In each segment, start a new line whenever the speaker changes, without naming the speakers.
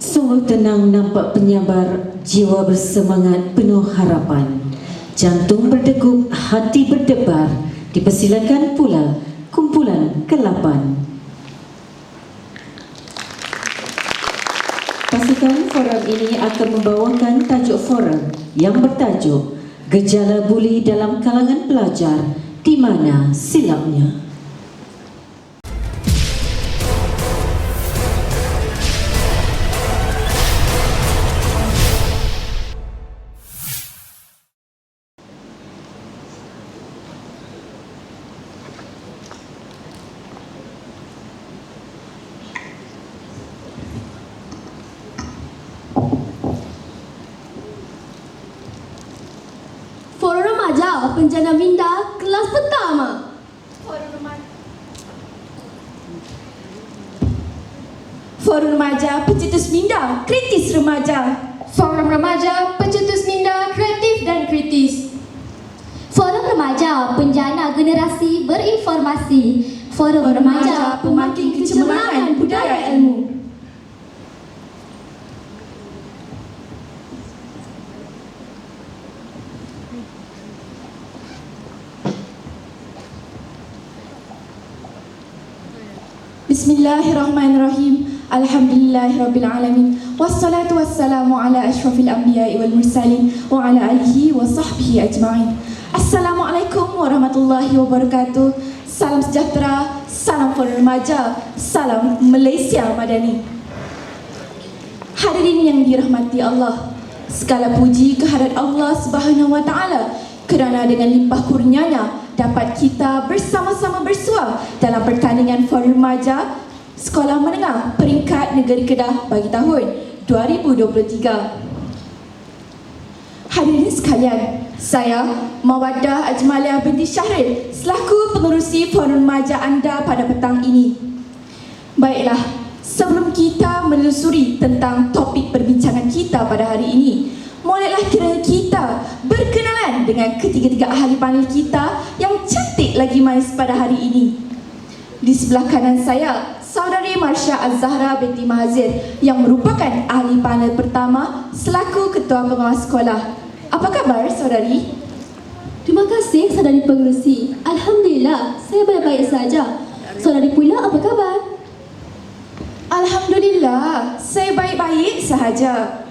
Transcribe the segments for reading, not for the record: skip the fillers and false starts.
Sungguh tenang nampak penyabar, jiwa bersemangat penuh harapan. Jantung berdegup, hati berdebar. Dipersilakan pula kumpulan ke-8. Pasukan forum ini akan membawakan tajuk forum yang bertajuk Gejala Buli dalam Kalangan Pelajar, di mana silapnya?
Forum Remaja Penjana Minda kelas pertama.
Forum Remaja Pencetus Minda Kritis Remaja.
Forum Remaja Pencetus Minda Kreatif dan Kritis.
Forum Remaja Penjana Generasi Berinformasi. Forum Remaja
Pemakin Kecemerlangan Budaya Ilmu. Bismillahirrahmanirrahim. Alhamdulillahirrabbilalamin. Wassalatu wassalamu ala ashrafil anbiya'i wal mursalin wa ala alihi wa sahbihi ajma'in. Assalamualaikum warahmatullahi wabarakatuh. Salam sejahtera, salam Forum Remaja, salam Malaysia Madani. Hadirin yang dirahmati Allah, segala puji kehadirat Allah Subhanahu wa taala kerana dengan limpah kurnianya dapat kita bersama-sama bersuah dalam pertandingan Forum Remaja Sekolah Menengah Peringkat Negeri Kedah bagi tahun 2023. Hadirin sekalian, saya Mawaddah Ajmaliah binti Syahril selaku pengerusi Forum Remaja anda pada petang ini. Baiklah, sebelum kita menelusuri tentang topik perbincangan kita pada hari ini, mulailah kiranya kita berkenalan dengan ketiga-tiga ahli panel kita yang cantik lagi manis pada hari ini. Di sebelah kanan saya, Saudari Marsha Az-Zahra binti Mahazir yang merupakan ahli panel pertama selaku Ketua Pengawas Sekolah. Apa khabar, Saudari?
Terima kasih, Saudari Pengerusi. Alhamdulillah, saya baik-baik saja. Saudari pula apa khabar?
Alhamdulillah, saya baik-baik sahaja.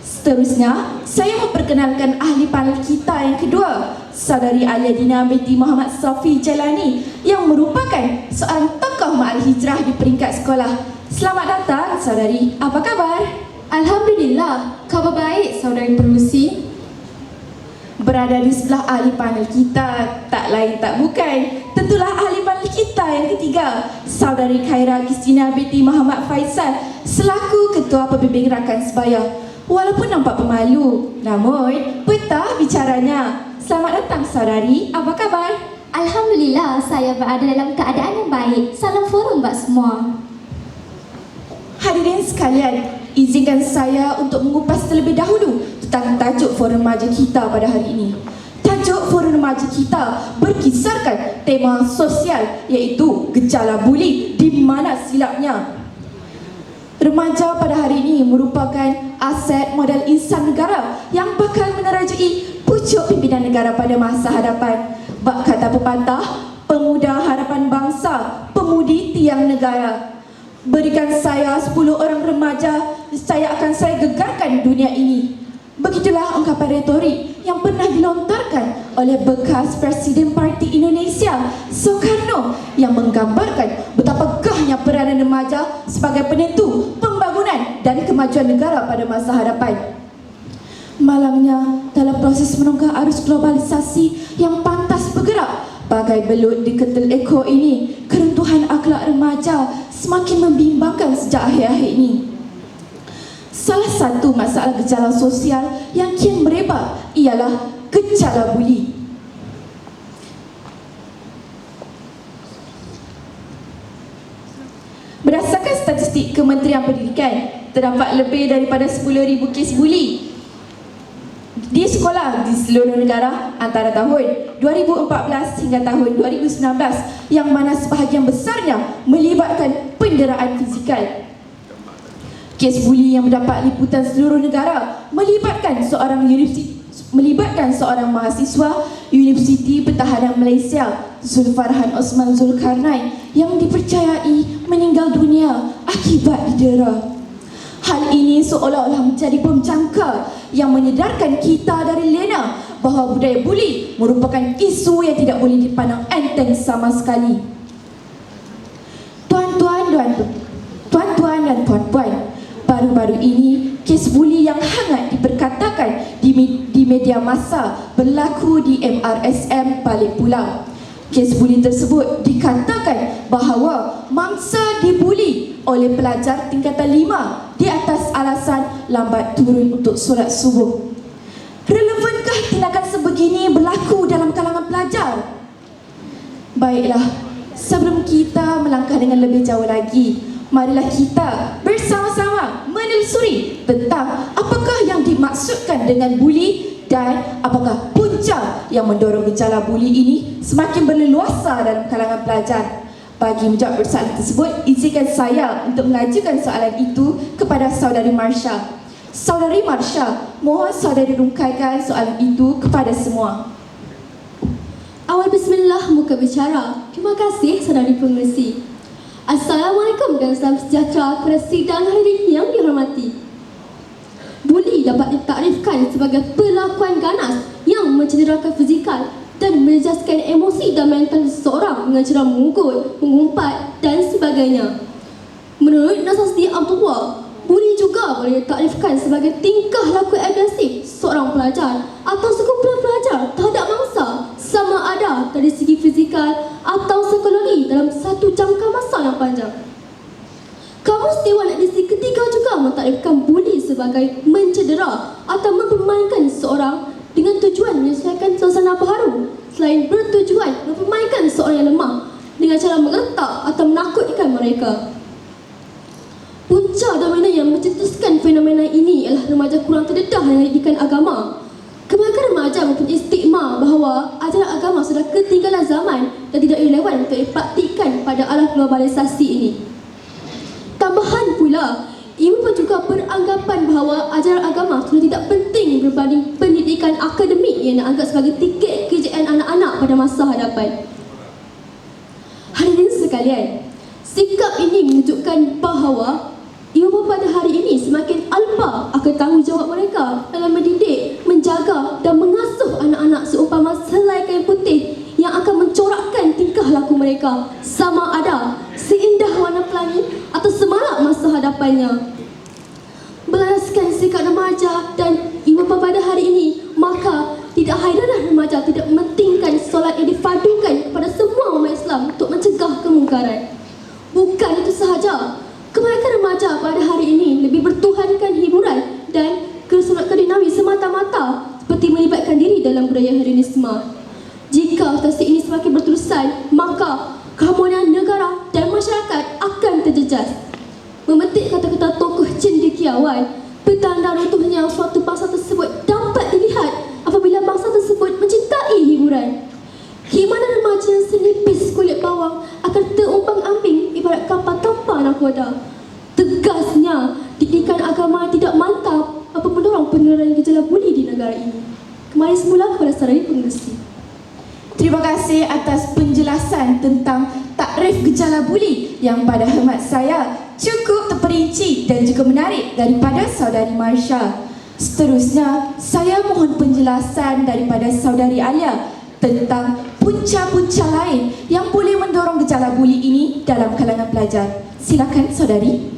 Seterusnya, saya memperkenalkan ahli panel kita yang kedua, Saudari Aliadina binti Muhammad Safi Jalani yang merupakan seorang tokoh ma'al hijrah di peringkat sekolah. Selamat datang, Saudari. Apa khabar?
Alhamdulillah, khabar baik Saudari Pengerusi.
Berada di sebelah ahli panel kita, tak lain tak bukan, tentulah ahli panel kita yang ketiga, Saudari Khaira Kristina binti Muhammad Faisal selaku Ketua Pembimbing Rakan Sebaya. Walaupun nampak pemalu, namun betah bicaranya. Selamat datang, Saudari. Apa khabar?
Alhamdulillah, saya berada dalam keadaan yang baik. Salam forum buat semua.
Hadirin sekalian, izinkan saya untuk mengupas terlebih dahulu tentang tajuk Forum Remaja kita pada hari ini. Tajuk Forum Remaja kita berkisarkan tema sosial iaitu gejala buli di mana silapnya. Remaja pada hari ini merupakan aset modal insan negara yang bakal menerajui pucuk pimpinan negara pada masa hadapan. Bak kata pepatah, pemuda harapan bangsa, pemudi tiang negara. Berikan saya 10 orang remaja, saya akan gegarkan dunia ini. Begitulah ungkapan retorik yang pernah dilontarkan oleh bekas Presiden Parti Indonesia Soekarno yang menggambarkan betapa gahnya peranan remaja sebagai penentu pembangunan dan kemajuan negara pada masa hadapan. Malangnya, dalam proses menongkar arus globalisasi yang pantas bergerak bagai belut di ketul ekor ini, keruntuhan akhlak remaja semakin membimbangkan sejak akhir-akhir ini. Salah satu masalah gejala sosial yang kian merebak ialah gejala buli. Berdasarkan statistik Kementerian Pendidikan, terdapat lebih daripada 10,000 kes buli di sekolah di seluruh negara antara tahun 2014 hingga tahun 2019 yang mana sebahagian besarnya melibatkan penderaan fizikal. Kes buli yang mendapat liputan seluruh negara melibatkan seorang mahasiswa Universiti Pertahanan Malaysia, Zulfarhan Osman Zulkarnain, yang dipercayai meninggal dunia akibat didera. Hal ini seolah-olah menjadi bom jangka yang menyedarkan kita dari lena bahawa budaya buli merupakan isu yang tidak boleh dipandang enteng sama sekali. Tuan-tuan dan puan-puan, baru-baru ini kes buli yang hangat diperkatakan di media masa berlaku di MRSM Balik Pulau. Kes buli tersebut dikatakan bahawa mangsa dibuli oleh pelajar tingkatan 5 di atas alasan lambat turun untuk solat subuh. Relevankah tindakan sebegini berlaku dalam kalangan pelajar? Baiklah, sebelum kita melangkah dengan lebih jauh lagi, marilah kita bersama-sama menelusuri tentang apakah yang dimaksudkan dengan buli dan apakah punca yang mendorong gejala buli ini semakin berleluasa dalam kalangan pelajar. Bagi menjawab persoalan tersebut, izinkan saya untuk mengajukan soalan itu kepada Saudari Marsha. Saudari Marsha, mohon saudari rungkaikan soalan itu kepada semua.
Awal bismillah muka bicara. Terima kasih saudari pengerusi. Assalamualaikum dan salam sejahtera kepada sidang hadirin yang dihormati. Buli dapat ditaktifkan sebagai perlakuan ganas yang mencederakan fizikal dan menjejaskan emosi dan mental seseorang dengan cara mengugut, mengumpat dan sebagainya. Menurut Nasasti Abdullah, buli juga boleh ditaktifkan sebagai tingkah laku agresif seorang pelajar atau sekumpulan pelajar terhadap mangsa, sama ada dari segi fizikal atau psikologi dalam satu jangka masa yang panjang. Kamus Dewan Edisi ketiga juga mentaktifkan buli sebagai mencedera atau mempermainkan seseorang dengan tujuan menyelesaikan suasana baharu, selain bertujuan mempermainkan seorang yang lemah dengan cara mengertak atau menakutkan mereka. Punca dominan yang mencetuskan fenomena ini ialah remaja kurang terdedah dengan didikan agama. Kebanyakan remaja mempunyai stigma bahawa ajaran agama sudah ketinggalan zaman dan tidak relevan untuk dipraktikkan pada alam globalisasi ini. Tambahan pula, ia juga beranggapan bahawa ajaran agama sudah tidak penting berbanding pendidikan akademik yang dianggap sebagai tiket kejayaan anak-anak pada masa hadapan. Hadirin sekalian, sikap ini menunjukkan bahawa ibu pada hari ini semakin alpa akan tanggungjawab mereka dalam mendidik, menjaga dan mengasuh anak-anak seumpama selai kain putih yang akan mencorakkan tingkah laku mereka, sama ada seindah warna pelangi atau semarak masa hadapannya. Berlandaskan sikap remaja dan ibu bapa pada hari ini, maka tidak hairanlah remaja tidak mementingkan solat yang difadukan kepada semua umat Islam untuk mencegah kemungkaran. Bukan itu sahaja, kebanyakan remaja pada hari ini lebih bertuhankan hiburan dan keselamatan duniawi semata-mata seperti melibatkan diri dalam budaya hedonisme. Jika situasi ini semakin berterusan, maka keharmonian negara dan masyarakat akan terjejas. Memetik kata-kata tokoh cendekiawan, petanda runtuhnya suatu bangsa tersebut dapat dilihat apabila bangsa tersebut mencintai hiburan. Gimana remaja yang senipis kulit bawang akan terumbang-ambing ibarat kapal tanpa nahkoda. Tegasnya, didikan agama tidak mantap apa mendorong penularan gejala buli di negara ini. Kembali semula kepada saudari pengerusi.
Terima kasih atas penjelasan tentang takrif gejala buli yang pada khidmat saya cukup terperinci dan juga menarik daripada saudari Marsha. Seterusnya, saya mohon penjelasan daripada saudari Alia tentang punca-punca lain yang boleh mendorong gejala buli ini dalam kalangan pelajar. Silakan saudari.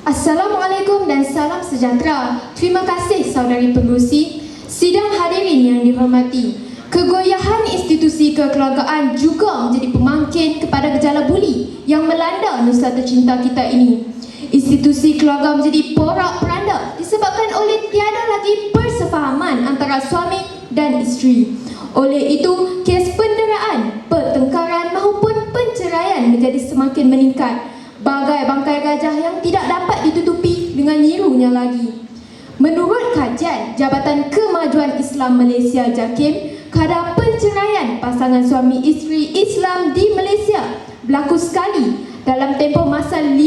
Assalamualaikum dan salam sejahtera. Terima kasih saudari pengerusi. Sidang hadirin yang dihormati, kegoyahan institusi kekeluargaan juga menjadi pemangkin kepada gejala buli yang melanda nusa tercinta kita ini. Institusi keluarga menjadi porak-poranda disebabkan oleh tiada lagi persefahaman antara suami dan isteri. Oleh itu, kes penderaan, pertengkaran maupun penceraian menjadi semakin meningkat, bagai bangkai gajah yang tidak dapat ditutupi dengan nyirunya lagi. Menurut kajian Jabatan Kemajuan Islam Malaysia JAKIM, kadar penceraian pasangan suami isteri Islam di Malaysia berlaku sekali dalam tempoh masa 15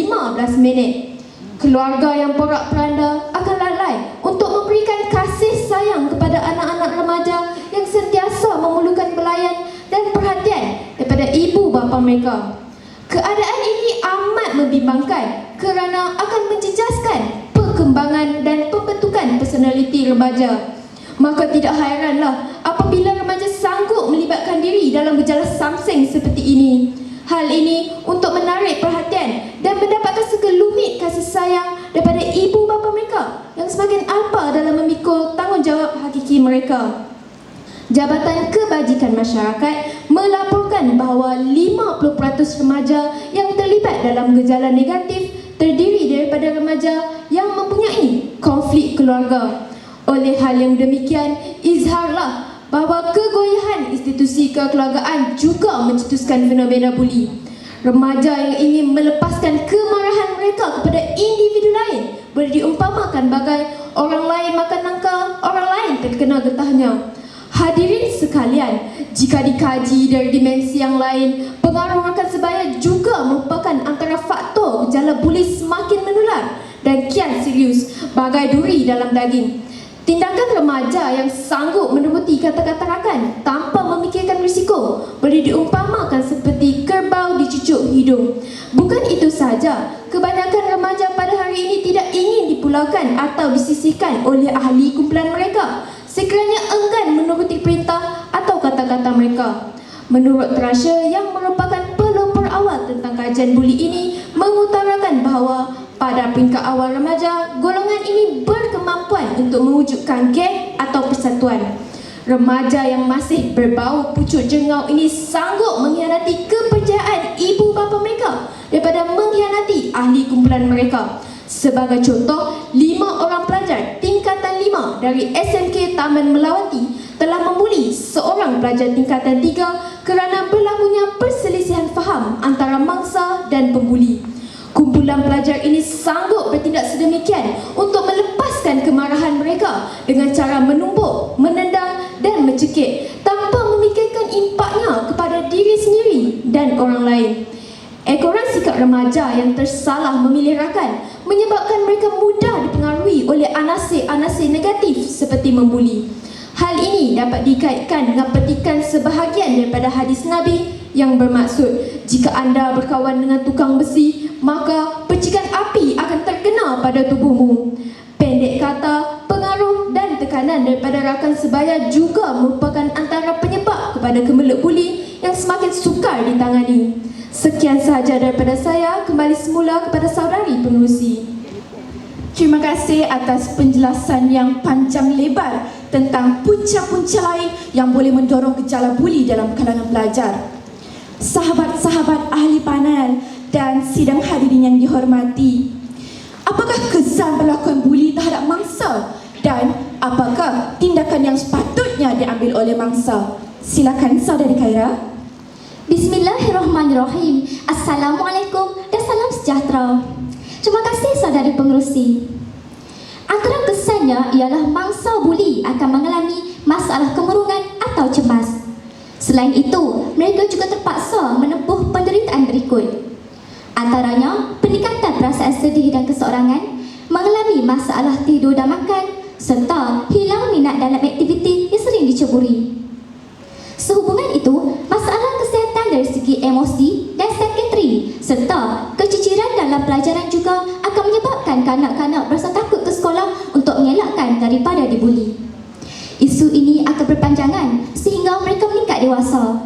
minit. Keluarga yang porak-poranda akan lalai untuk memberikan kasih sayang kepada anak-anak remaja yang sentiasa memerlukan belayan dan perhatian daripada ibu bapa mereka. Keadaan ini amat membimbangkan kerana akan menjejaskan perkembangan dan pembentukan personaliti remaja. Maka tidak hairanlah apabila remaja sanggup melibatkan diri dalam gejala samseng seperti ini. Hal ini untuk menarik perhatian dan mendapatkan sekelumit kasih sayang daripada ibu bapa mereka yang semakin alpa dalam memikul tanggungjawab hakiki mereka. Jabatan Kebajikan Masyarakat melaporkan bahawa 50% remaja yang terlibat dalam gejala negatif terdiri daripada remaja yang mempunyai konflik keluarga. Oleh hal yang demikian, izharlah bahawa kegoyahan institusi kekeluargaan juga mencetuskan fenomena buli. Remaja yang ingin melepaskan kemarahan mereka kepada individu lain boleh diumpamakan bagai orang lain makan nangka, orang lain terkena getahnya. Hadirin sekalian, jika dikaji dari dimensi yang lain, pengaruh rakan sebaya juga merupakan antara faktor gejala buli semakin menular dan kian serius bagai duri dalam daging. Tindakan remaja yang sanggup menuruti kata-kata rakan tanpa memikirkan risiko boleh diumpamakan seperti kerbau dicucuk hidung. Bukan itu sahaja, kebanyakan remaja pada hari ini tidak ingin dipulaukan atau disisihkan oleh ahli kumpulan mereka sekiranya enggan menuruti perintah atau kata-kata mereka. Menurut Trasha yang merupakan pelopor awal tentang kajian buli ini mengutarakan bahawa pada peringkat awal remaja, golongan ini berkemampuan untuk mewujudkan geng atau persatuan. Remaja yang masih berbau pucuk jengau ini sanggup mengkhianati kepercayaan ibu bapa mereka daripada mengkhianati ahli kumpulan mereka. Sebagai contoh, 5 orang pelajar tingkatan 5 dari SMK Taman Melawati telah membuli seorang pelajar tingkatan 3 kerana berlakunya perselisihan faham antara mangsa dan pembuli. Kumpulan pelajar ini sanggup bertindak sedemikian untuk melepaskan kemarahan mereka dengan cara menumbuk, menendang dan mencekik tanpa memikirkan impaknya kepada diri sendiri dan orang lain. Ekoran sikap remaja yang tersalah memilih rakan menyebabkan mereka mudah dipengaruhi oleh anasir-anasir negatif seperti membuli. Hal ini dapat dikaitkan dengan petikan sebahagian daripada hadis Nabi yang bermaksud, jika anda berkawan dengan tukang besi, maka percikan api akan terkena pada tubuhmu. Pendek kata, pengaruh dan tekanan daripada rakan sebaya juga merupakan antara penyebab kepada kemelut buli yang semakin sukar ditangani. Sekian sahaja daripada saya, kembali semula kepada saudari pengerusi.
Terima kasih atas penjelasan yang panjang lebar tentang punca-punca lain yang boleh mendorong gejala buli dalam kalangan pelajar. Sahabat-sahabat ahli panel dan sidang hadirin yang dihormati, apakah kesan perlakuan buli terhadap mangsa dan apakah tindakan yang sepatutnya diambil oleh mangsa? Silakan saudari Khaira.
Bismillahirrahmanirrahim. Assalamualaikum dan salam sejahtera. Terima kasih saudari pengerusi. Antara kesannya ialah mangsa buli akan mengalami masalah kemurungan atau cemas. Selain itu, mereka juga terpaksa menempuh penderitaan berikut. Antaranya, peningkatan perasaan sedih dan keseorangan, mengalami masalah tidur dan makan, serta hilang minat dalam aktiviti yang sering diceburi. Sehubungan itu, masalah kesihatan dari segi emosi dan psikiatri serta keciciran dalam pelajaran juga akan menyebabkan kanak-kanak berasa takut ke sekolah untuk mengelakkan daripada dibuli. Isu ini akan berpanjangan sehingga mereka meningkat dewasa.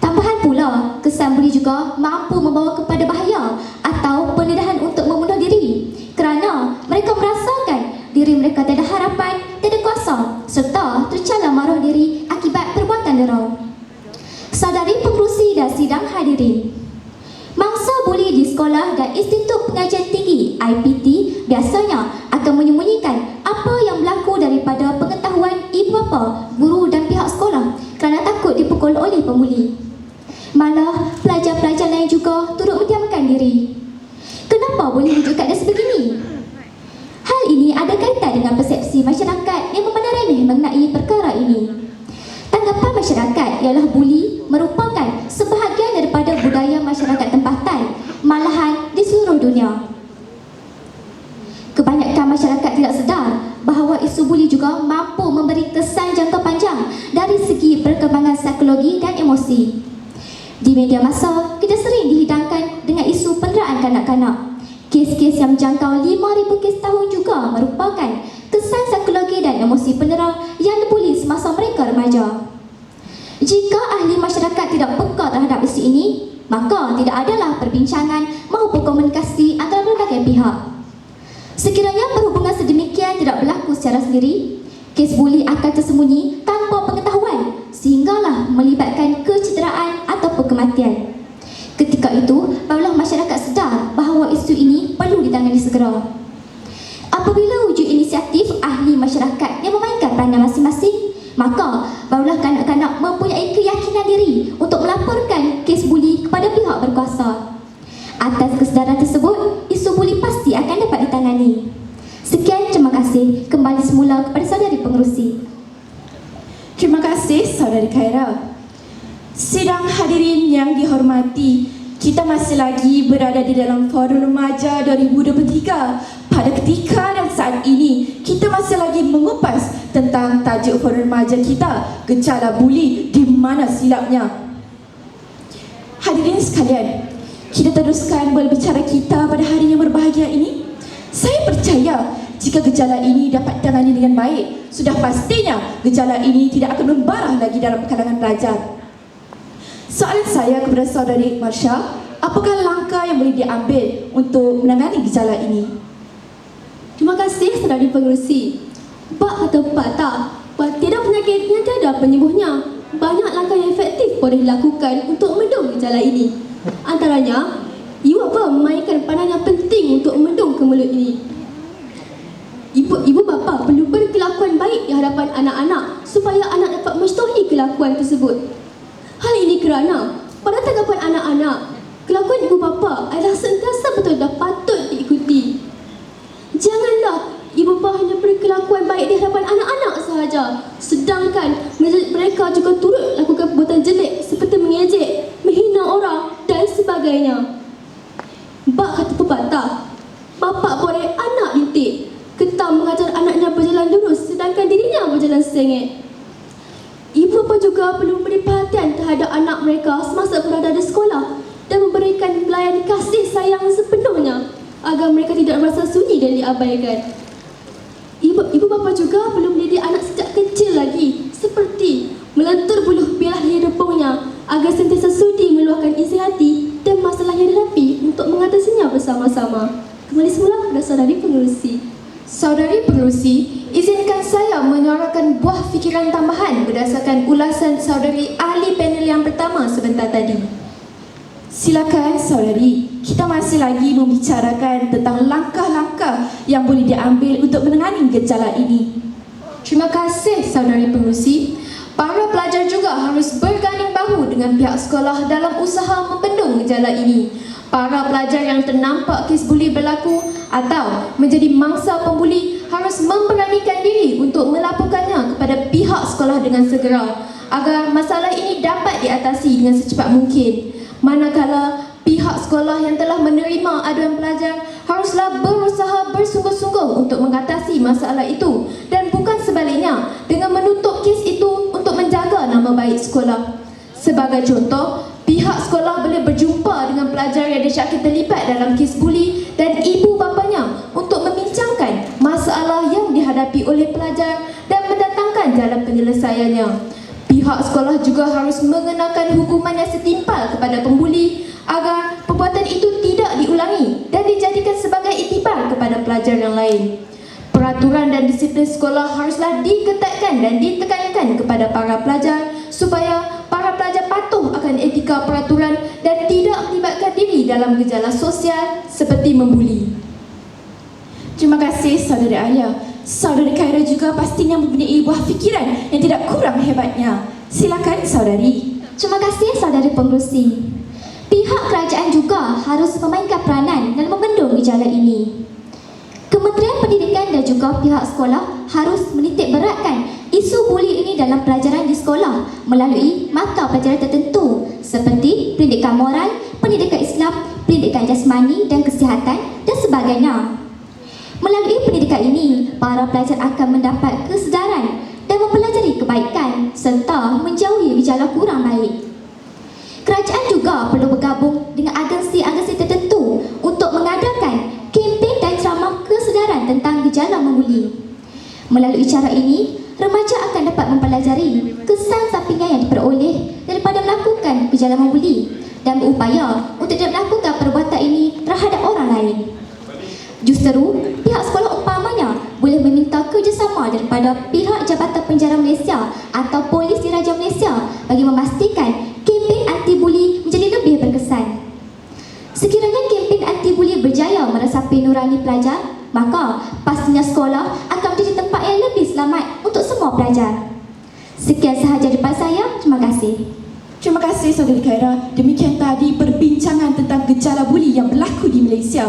Tambahan pula, kesan buli juga mampu membawa kepada bahaya atau pendedahan untuk membunuh diri kerana mereka merasakan diri mereka tiada harapan, tiada kuasa serta tercela maruah diri akibat perbuatan dera. Saudari pengerusi dan sidang hadirin, mangsa buli di sekolah dan Institut Pengajian Tinggi IPT biasanya akan menyembunyikan apa yang berlaku daripada pengetahuan ibu bapa, guru dan pihak sekolah kerana takut dipukul oleh pembuli. Malah, pelajar-pelajar lain juga turut mendiamkan diri. Kenapa boleh wujud keadaan sebegini? Hal ini ada kaitan dengan persepsi masyarakat yang memandang remeh mengenai perkara ini. Tanggapan masyarakat ialah buli merupakan sebahagian daripada budaya masyarakat tempatan, malahan di seluruh dunia. isu buli juga mampu memberi kesan jangka panjang dari segi perkembangan psikologi dan emosi. Di media masa, kita sering dihidangkan dengan isu penderaan kanak-kanak. Kes-kes yang menjangkau 5,000 kes tahun juga merupakan kesan psikologi dan emosi pendera yang dibuli semasa mereka remaja. Jika ahli masyarakat tidak peka terhadap isu ini, maka tidak adalah perbincangan maupun komunikasi antara berbagai pihak. Sekiranya perhubungan sedemikian tidak berlaku secara sendiri, kes buli akan tersembunyi tanpa pengetahuan sehinggalah melibatkan kecederaan ataupun kematian. Ketika itu, barulah masyarakat sedar bahawa isu ini perlu ditangani segera. Apabila wujud inisiatif ahli masyarakat yang memainkan peranan masing-masing, maka barulah kanak-kanak mempunyai keyakinan diri untuk melaporkan kes buli kepada pihak berkuasa. Atas kesedaran tersebut, isu buli pasti akan dapat ditangani. Sekian, terima kasih. Kembali semula kepada saudari pengerusi.
Terima kasih Saudari Khaira. Sidang hadirin yang dihormati, kita masih lagi berada di dalam Forum Remaja 2023. Pada ketika dan saat ini, kita masih lagi mengupas tentang tajuk Forum Remaja kita, gejala buli di mana silapnya. Hadirin sekalian, kita teruskan berbicara kita pada hari yang berbahagia ini. Saya percaya jika gejala ini dapat ditangani dengan baik, sudah pastinya gejala ini tidak akan membara lagi dalam kalangan pelajar. Soalan saya kepada Saudari Marsha, apakah langkah yang boleh diambil untuk menangani gejala ini?
Terima kasih saudari pengerusi. Bak atau patah, tiada penyakit yang tiada penyembuhnya. Banyak langkah yang efektif boleh dilakukan untuk membendung gejala ini. Antaranya, ibu bapa memainkan peranan yang penting untuk membendung kemelut ini. Ibu bapa perlu berkelakuan baik di hadapan anak-anak supaya anak dapat mencontohi kelakuan tersebut. Hal ini kerana pada tanggapan anak-anak, kelakuan ibu bapa adalah sentiasa betul dan patut diikuti. Janganlah ibu bapa hanya berkelakuan baik di hadapan anak-anak sahaja, sedangkan mereka juga turut lakukan perbuatan jelek seperti mengejek, menghina orang dan sebagainya. Bak kata pepatah, bapa boleh anak bintik, ketam mengajar anaknya berjalan lurus sedangkan dirinya berjalan sengit. Ibu bapa juga perlu memberi perhatian terhadap anak mereka semasa berada di sekolah dan memberikan pelayan kasih sayang sepenuhnya agar mereka tidak merasa sunyi dan diabaikan. Ibu bapa juga perlu mendidik anak sejak kecil lagi, seperti melentur buluh bilah hidupnya agar sentiasa sudi meluahkan isi hati dan masalah yang dihadapi untuk mengatasinya bersama-sama. Kembali semula kepada saudari pengerusi.
Saudari pengerusi, izinkan saya menyuarakan buah fikiran tambahan berdasarkan ulasan saudari ahli panel yang pertama sebentar tadi.
Silakan saudari, kita masih lagi membicarakan tentang langkah-langkah yang boleh diambil untuk menangani gejala ini.
Terima kasih saudari pengerusi. Para pelajar juga harus berganding bahu dengan pihak sekolah dalam usaha membendung gejala ini. Para pelajar yang ternampak kes buli berlaku atau menjadi mangsa pembuli harus memberanikan diri untuk melaporkannya kepada pihak sekolah dengan segera agar masalah ini dapat diatasi dengan secepat mungkin. Manakala pihak sekolah yang telah menerima aduan pelajar haruslah berusaha bersungguh-sungguh untuk mengatasi masalah itu dan bukan sebaliknya dengan menutup kes itu untuk menjaga nama baik sekolah. Sebagai contoh, pihak sekolah boleh berjumpa dengan pelajar yang disyaki terlibat dalam kes buli dan ibu bapanya untuk membincangkan masalah yang dihadapi oleh pelajar dan mendatangkan jalan penyelesaiannya. Pihak sekolah juga harus mengenakan hukuman yang setimpal kepada pembuli agar perbuatan itu tidak diulangi dan dijadikan sebagai iktibar kepada pelajar yang lain. Peraturan dan disiplin sekolah haruslah diketatkan dan ditekankan kepada para pelajar supaya para pelajar patuh akan etika peraturan dan tidak melibatkan diri dalam gejala sosial seperti membuli.
Terima kasih saudari Alia. Saudari Khaira juga pastinya mempunyai buah fikiran yang tidak kurang hebatnya. Silakan saudari.
Terima kasih saudari pengerusi. Pihak kerajaan juga harus memainkan peranan dalam membendung gejala ini. Kementerian Pendidikan dan juga pihak sekolah harus menitik beratkan isu buli ini dalam pelajaran di sekolah melalui mata pelajaran tertentu seperti pendidikan moral, pendidikan Islam, pendidikan jasmani dan kesihatan dan sebagainya. Melalui pendidikan ini, para pelajar akan mendapat kesedaran dan mempelajari kebaikan serta menjauhi gejala kurang baik. Kerajaan juga perlu bergabung dengan agensi-agensi tertentu untuk mengadakan kempen dan ceramah kesedaran tentang gejala membuli. Melalui cara ini, remaja akan dapat mempelajari kesan sampingan yang diperoleh daripada melakukan gejala membuli dan berupaya untuk tidak melakukan perbuatan ini terhadap orang lain. Justeru, pihak sekolah umpamanya boleh meminta kerjasama daripada pihak Jabatan Penjara Malaysia atau Polis Diraja Malaysia bagi memastikan kempen anti-buli menjadi lebih berkesan. Sekiranya kempen anti-buli berjaya meresapi nurani pelajar, maka pastinya sekolah akan menjadi tempat yang lebih selamat untuk semua pelajar. Sekian sahaja daripada saya. Terima kasih.
Terima kasih Saudari Khaira. Demikian tadi perbincangan tentang gejala buli yang berlaku di Malaysia.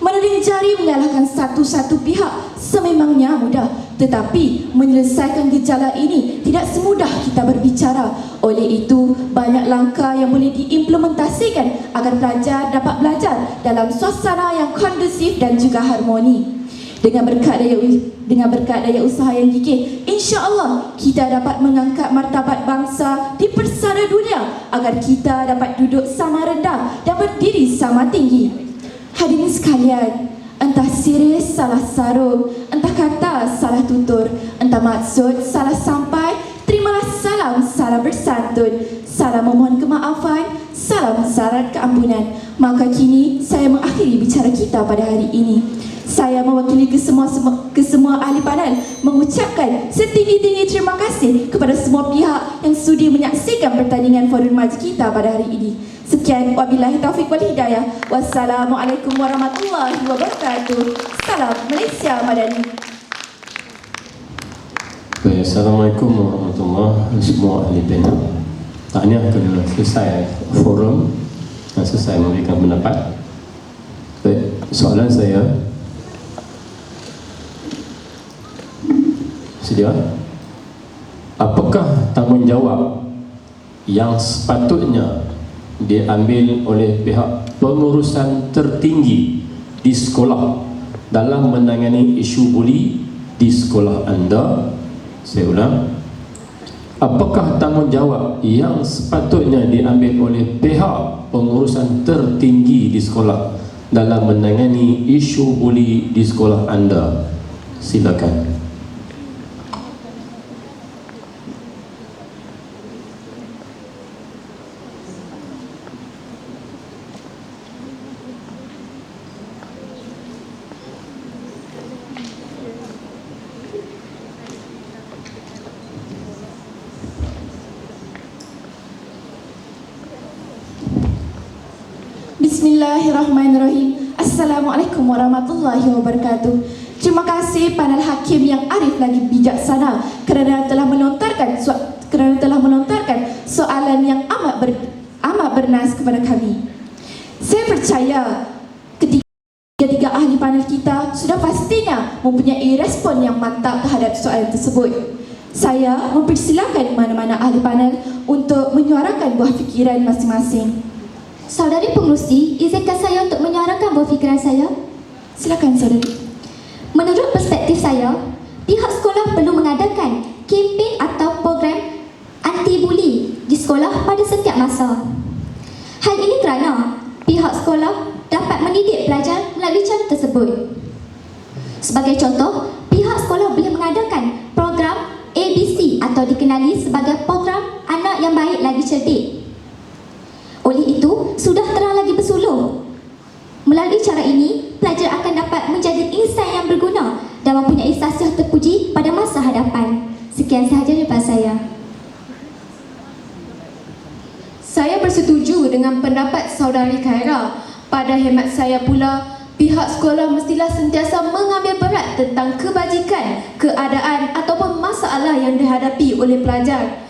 Menuding jari menyalahkan satu-satu pihak sememangnya mudah, tetapi menyelesaikan gejala ini tidak semudah kita berbicara. Oleh itu, banyak langkah yang boleh diimplementasikan agar pelajar dapat belajar dalam suasana yang kondusif dan juga harmoni. Dengan berkat daya usaha yang gigih, insya-Allah kita dapat mengangkat martabat bangsa di persada dunia agar kita dapat duduk sama rendah dan berdiri sama tinggi. Hadirin sekalian, entah sirih salah sarung, entah kata salah tutur, entah maksud salah sampai, terimalah salam bersantun, salam memohon kemaafan, salam syarat keampunan. Maka kini saya mengakhiri bicara kita pada hari ini. Saya mewakili kesemua ahli panel mengucapkan setinggi-tinggi terima kasih kepada semua pihak yang sudi menyaksikan pertandingan Forum Remaja kita pada hari ini. Sekian, wabillahi taufiq wal hidayah. Wassalamualaikum warahmatullahi wabarakatuh. Salam Malaysia Madani.
Baik, Assalamualaikum warahmatullahi wabarakatuh. Semua ahli panel. Tahniah kerana selesai forum dan selesai memberikan pendapat. Baik, soalan saya. Sedia? Apakah tanggungjawab yang sepatutnya diambil oleh pihak pengurusan tertinggi di sekolah dalam menangani isu buli di sekolah anda? Saya ulang, apakah tanggungjawab yang sepatutnya diambil oleh pihak pengurusan tertinggi di sekolah dalam menangani isu buli di sekolah anda? Silakan.
Bismillahirrahmanirrahim. Assalamualaikum warahmatullahi wabarakatuh. Terima kasih panel hakim yang arif lagi bijaksana kerana telah melontarkan soalan yang amat bernas kepada kami. Saya percaya ketiga ahli panel kita sudah pastinya mempunyai respon yang mantap terhadap soalan tersebut. Saya mempersilakan mana-mana ahli panel untuk menyuarakan buah fikiran masing-masing.
Saudari pengerusi, izinkan saya untuk menyuarakan buah fikiran saya.
Silakan saudari.
Menurut perspektif saya, pihak sekolah perlu mengadakan kempen atau program anti-buli di sekolah pada setiap masa. Hal ini kerana pihak sekolah dapat mendidik pelajar melalui cara tersebut. Sebagai contoh, pihak sekolah boleh mengadakan program ABC atau dikenali sebagai program anak yang baik lagi cerdik. Oleh itu, sudah terang lagi bersuluh. Melalui cara ini, pelajar akan dapat menjadi insan yang berguna dan mempunyai sahsiah terpuji pada masa hadapan. Sekian sahaja daripada saya.
Saya bersetuju dengan pendapat Saudari Khaira. Pada hemat saya pula, pihak sekolah mestilah sentiasa mengambil berat tentang kebajikan, keadaan ataupun masalah yang dihadapi oleh pelajar.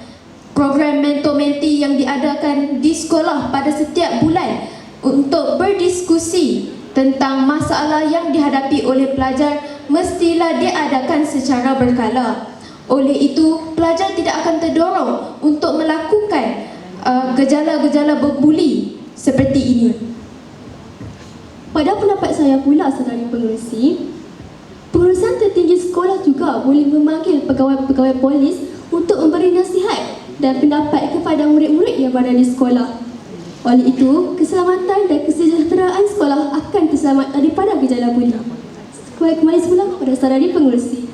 Program mentor-menti yang diadakan di sekolah pada setiap bulan untuk berdiskusi tentang masalah yang dihadapi oleh pelajar mestilah diadakan secara berkala. Oleh itu, pelajar tidak akan terdorong untuk melakukan gejala-gejala berbuli seperti ini.
Pada pendapat saya pula, saudari pengerusi, Pengurusan tertinggi sekolah juga boleh memanggil pegawai-pegawai polis untuk memberi nasihat dan pendapat kepada murid-murid yang berada di sekolah. Oleh itu, keselamatan dan kesejahteraan sekolah akan terselamat daripada gejala buli. Kembali semula kepada saudari pengerusi.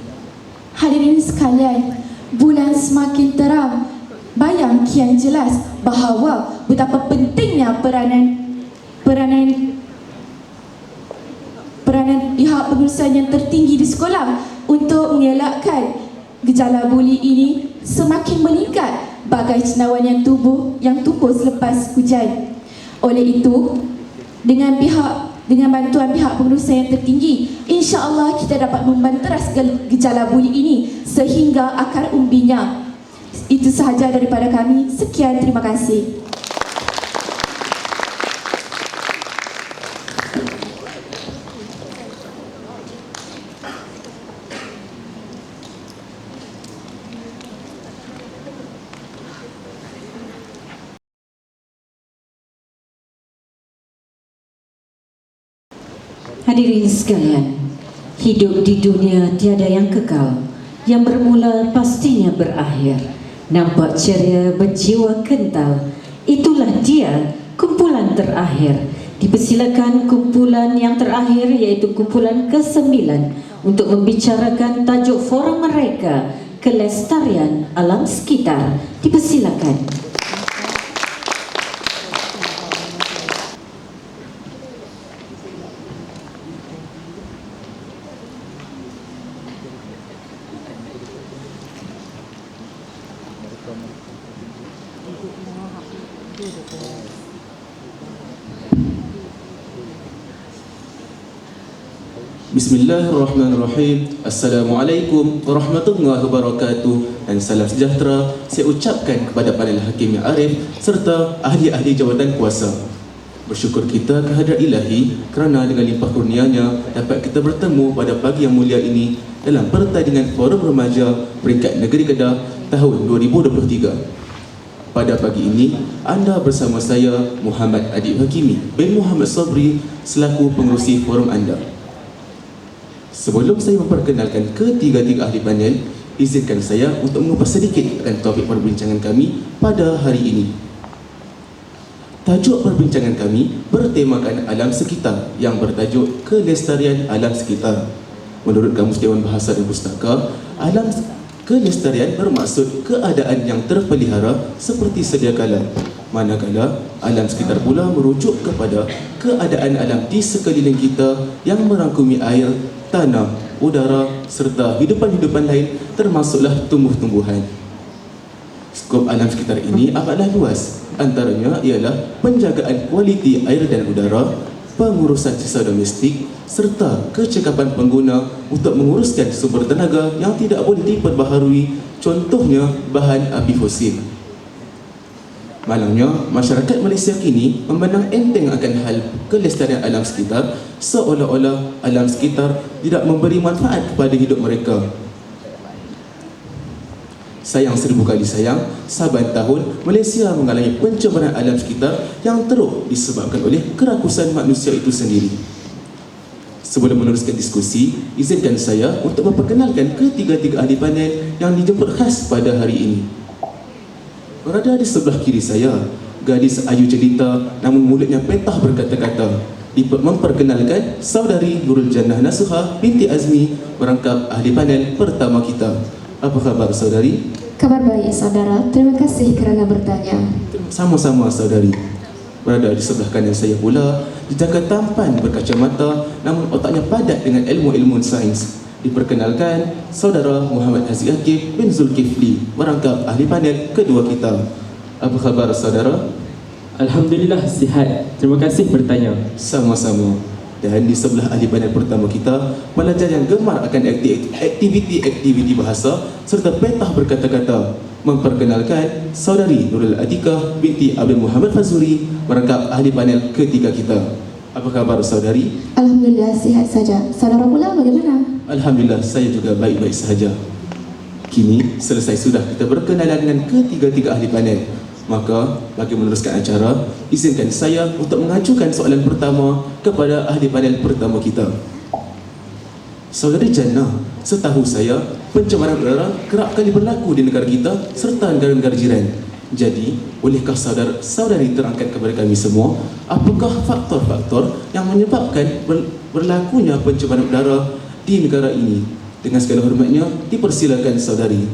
Hadirin sekalian, bulan semakin terang, bayang kian jelas bahawa betapa pentingnya peranan pihak pengurusan yang tertinggi di sekolah untuk mengelakkan gejala buli ini semakin meningkat bagai cendawan yang tumbuh selepas hujan. Oleh itu, dengan bantuan pihak pengurusan yang tertinggi, insya-Allah kita dapat membanteras gejala buli ini sehingga akar umbinya. Itu sahaja daripada kami. Sekian, terima kasih.
Hadirin sekalian, hidup di dunia tiada yang kekal, yang bermula pastinya berakhir. Nampak ceria berjiwa kental, itulah dia kumpulan terakhir. Dipersilakan kumpulan yang terakhir, iaitu kumpulan ke-9, untuk membicarakan tajuk forum mereka, kelestarian alam sekitar. Dipersilakan.
Bismillahirrahmanirrahim. Assalamualaikum warahmatullahi wabarakatuh. Dan salam sejahtera saya ucapkan kepada panel hakim yang arif serta ahli-ahli jawatan kuasa. Bersyukur kita kehadrat Ilahi kerana dengan limpah kurnianya dapat kita bertemu pada pagi yang mulia ini dalam pertandingan Forum Remaja Peringkat Negeri Kedah tahun 2023. Pada pagi ini, anda bersama saya Muhammad Adib Hakimi bin Muhammad Sabri selaku pengerusi forum anda. Sebelum saya memperkenalkan ketiga-tiga ahli panel, izinkan saya untuk mengupas sedikit akan topik perbincangan kami pada hari ini. Tajuk perbincangan kami bertemakan alam sekitar yang bertajuk kelestarian alam sekitar. Menurut Kamus Dewan Bahasa dan Pustaka, alam kelestarian bermaksud keadaan yang terpelihara seperti sedia kala. Manakala alam sekitar pula merujuk kepada keadaan alam di sekeliling kita yang merangkumi air, tanah, udara serta hidupan-hidupan lain termasuklah tumbuh-tumbuhan. Skop alam sekitar ini amatlah luas. Antaranya ialah penjagaan kualiti air dan udara, pengurusan sisa domestik serta kecekapan pengguna untuk menguruskan sumber tenaga yang tidak boleh diperbaharui, contohnya bahan api fosil. Malangnya, masyarakat Malaysia kini memandang enteng akan hal kelestarian alam sekitar seolah-olah alam sekitar tidak memberi manfaat kepada hidup mereka. Sayang seribu kali sayang, saban tahun Malaysia mengalami pencemaran alam sekitar yang teruk disebabkan oleh kerakusan manusia itu sendiri. Sebelum meneruskan diskusi, izinkan saya untuk memperkenalkan ketiga-tiga ahli panel yang dijemput khas pada hari ini. Berada di sebelah kiri saya, gadis ayu jelita namun mulutnya petah berkata-kata. Memperkenalkan saudari Nurul Jannah Nasuha binti Azmi, merangkap ahli panel pertama kita. Apa khabar saudari?
Kabar baik saudara, terima kasih kerana bertanya.
Sama-sama saudari. Berada di sebelah kanan saya pula, dijaga tampan berkacamata namun otaknya padat dengan ilmu-ilmu sains. Diperkenalkan saudara Muhammad Haziq Akif bin Zulkifli, merangkap ahli panel kedua kita. Apa khabar saudara?
Alhamdulillah sihat. Terima kasih bertanya.
Sama-sama. Dan di sebelah ahli panel pertama kita, pelajar yang gemar akan aktiviti bahasa serta petah berkata-kata. Memperkenalkan saudari Nurul Atikah binti Abdul Muhammad Fazuri, merangkap ahli panel ketiga kita. Apa khabar saudari?
Alhamdulillah sihat saja. Saudara pula bagaimana?
Alhamdulillah saya juga baik-baik sahaja. Kini selesai sudah kita berkenalan dengan ketiga-tiga ahli panel. Maka bagi meneruskan acara, izinkan saya untuk mengajukan soalan pertama kepada ahli panel pertama kita. Saudari Jannah, setahu saya, pencemaran udara kerap kali berlaku di negara kita serta negara-negara jiran. Jadi, bolehkah saudari terangkan kepada kami semua, apakah faktor-faktor yang menyebabkan berlakunya pencemaran udara di negara ini? Dengan segala hormatnya, dipersilakan saudari.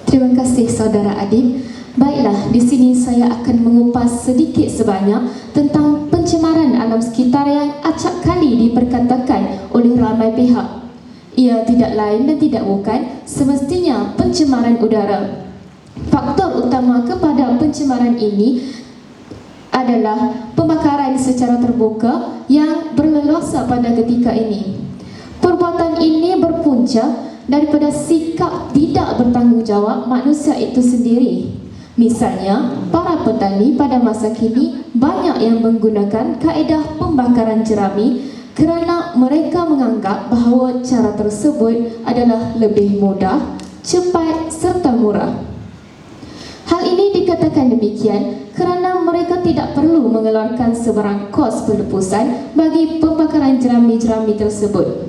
Terima kasih saudara Adib. Baiklah, di sini saya akan mengupas sedikit sebanyak tentang pencemaran alam sekitar yang acap kali diperkatakan oleh ramai pihak. Ia tidak lain dan tidak bukan semestinya pencemaran udara. Faktor utama kepada pencemaran ini adalah pembakaran secara terbuka yang berleluasa pada ketika ini. Perbuatan ini berpunca daripada sikap tidak bertanggungjawab manusia itu sendiri. Misalnya, para petani pada masa kini banyak yang menggunakan kaedah pembakaran jerami kerana mereka menganggap bahawa cara tersebut adalah lebih mudah, cepat serta murah. Hal ini dikatakan demikian kerana mereka tidak perlu mengeluarkan sebarang kos pelebusan bagi pembakaran jerami-jerami tersebut.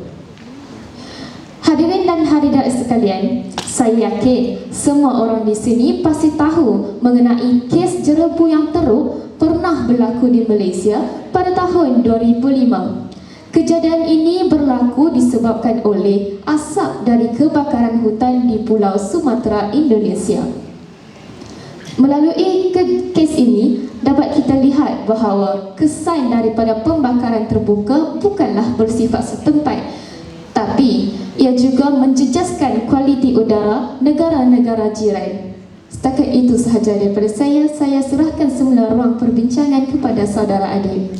Hadirin dan hadirat sekalian, saya yakin semua orang di sini pasti tahu mengenai kes jerebu yang teruk pernah berlaku di Malaysia pada tahun 2005. Kejadian ini berlaku disebabkan oleh asap dari kebakaran hutan di Pulau Sumatera, Indonesia. Melalui kes ini, dapat kita lihat bahawa kesan daripada pembakaran terbuka bukanlah bersifat setempat, tapi ia juga menjejaskan kualiti udara negara-negara jiran. Setakat itu sahaja daripada saya serahkan semula ruang perbincangan kepada saudara Adib.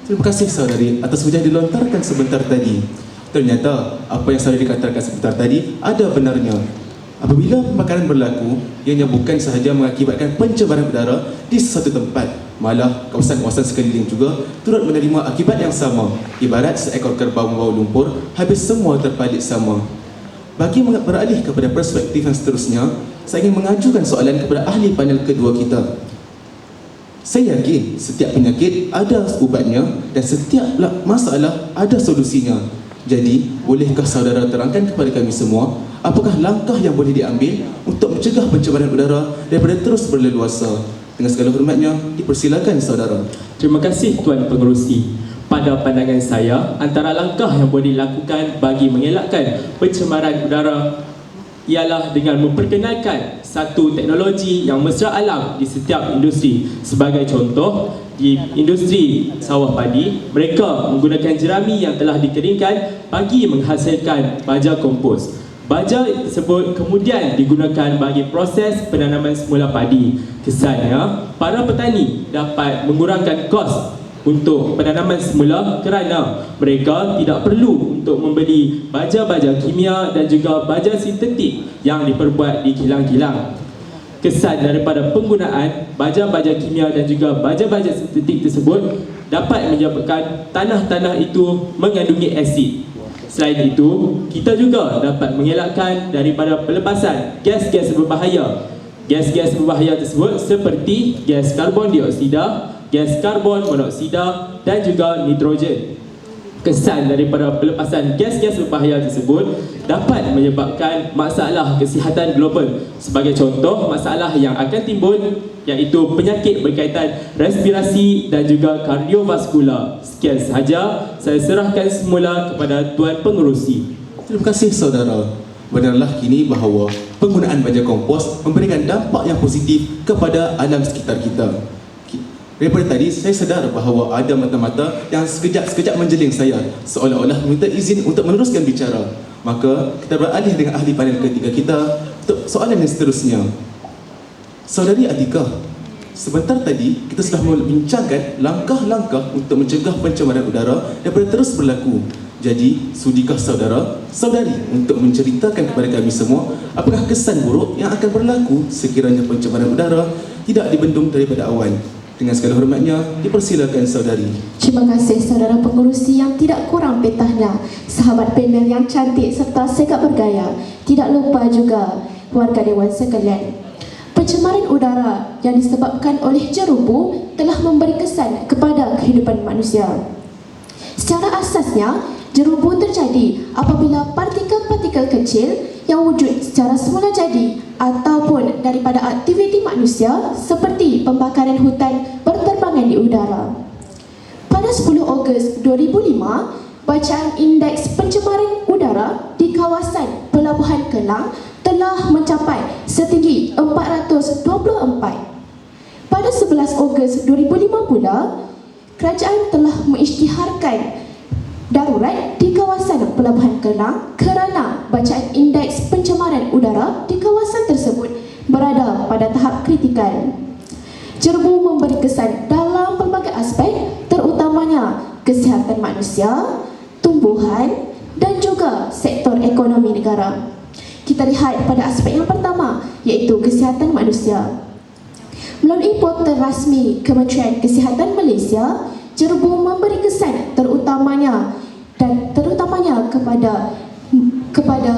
Terima kasih saudari atas hujah dilontarkan sebentar tadi. Ternyata apa yang saudari katakan sebentar tadi ada benarnya. Apabila pembakaran berlaku, ianya bukan sahaja mengakibatkan pencemaran udara di sesuatu tempat, malah kawasan-kawasan sekeliling juga turut menerima akibat yang sama. Ibarat seekor kerbau membawa lumpur, habis semua terpalit sama. Bagi beralih kepada perspektif yang seterusnya, saya ingin mengajukan soalan kepada ahli panel kedua kita. Saya yakin setiap penyakit ada ubatnya dan setiap masalah ada solusinya. Jadi, bolehkah saudara terangkan kepada kami semua apakah langkah yang boleh diambil untuk mencegah pencemaran udara daripada terus berleluasa? Dengan segala hormatnya, dipersilakan saudara.
Terima kasih Tuan Pengerusi. Pada pandangan saya, antara langkah yang boleh dilakukan bagi mengelakkan pencemaran udara ialah dengan memperkenalkan satu teknologi yang mesra alam di setiap industri. Sebagai contoh, di industri sawah padi, mereka menggunakan jerami yang telah dikeringkan bagi menghasilkan baja kompos. Baja tersebut kemudian digunakan bagi proses penanaman semula padi. Kesannya, para petani dapat mengurangkan kos untuk penanaman semula kerana mereka tidak perlu untuk membeli baja-baja kimia dan juga baja sintetik yang diperbuat di kilang-kilang. Kesan daripada penggunaan baja-baja kimia dan juga baja-baja sintetik tersebut dapat menyebabkan tanah-tanah itu mengandungi asid. Selain itu, kita juga dapat mengelakkan daripada pelepasan gas-gas berbahaya. Gas-gas berbahaya tersebut seperti gas karbon dioksida, gas karbon monoksida dan juga nitrogen. Kesan daripada pelepasan gas-gas berbahaya tersebut dapat menyebabkan masalah kesihatan global. Sebagai contoh, masalah yang akan timbul iaitu penyakit berkaitan respirasi dan juga kardiovaskular. Sekian sahaja, saya serahkan semula kepada Tuan Pengerusi.
Terima kasih saudara. Benarlah kini bahawa penggunaan baja kompos memberikan dampak yang positif kepada alam sekitar kita. Daripada tadi, saya sedar bahawa ada mata-mata yang sekejap-sekejap menjeling saya seolah-olah meminta izin untuk meneruskan bicara. Maka, kita beralih dengan ahli panel ketiga kita untuk soalan yang seterusnya. Saudari Atikah, sebentar tadi kita sudah membincangkan langkah-langkah untuk mencegah pencemaran udara daripada terus berlaku. Jadi, sudikah saudari untuk menceritakan kepada kami semua apakah kesan buruk yang akan berlaku sekiranya pencemaran udara tidak dibendung daripada awan? Dengan segala hormatnya, dipersilakan saudari.
Terima kasih saudara pengerusi yang tidak kurang petahnya, sahabat panel yang cantik serta segak bergaya. Tidak lupa juga warga dewan sekalian. Pencemaran udara yang disebabkan oleh jerubu telah memberi kesan kepada kehidupan manusia. Secara asasnya, Jerubu terjadi apabila partikel-partikel kecil yang wujud secara semula jadi ataupun daripada aktiviti manusia seperti pembakaran hutan berterbangan di udara. Pada 10 Ogos 2005, bacaan indeks pencemaran udara di kawasan Pelabuhan Kelang telah mencapai setinggi 424. Pada 11 Ogos 2005 pula, kerajaan telah mengisytiharkan darurat di kawasan Pelabuhan Kelang kerana bacaan indeks pencemaran udara di kawasan tersebut berada pada tahap kritikal. Jerubu memberi kesan dalam pelbagai aspek, terutamanya kesihatan manusia, tumbuhan dan juga sektor ekonomi negara. Kita lihat pada aspek yang pertama, iaitu kesihatan manusia. Melalui portal rasmi Kementerian Kesihatan Malaysia, Jerubu memberi kesan terutamanya kepada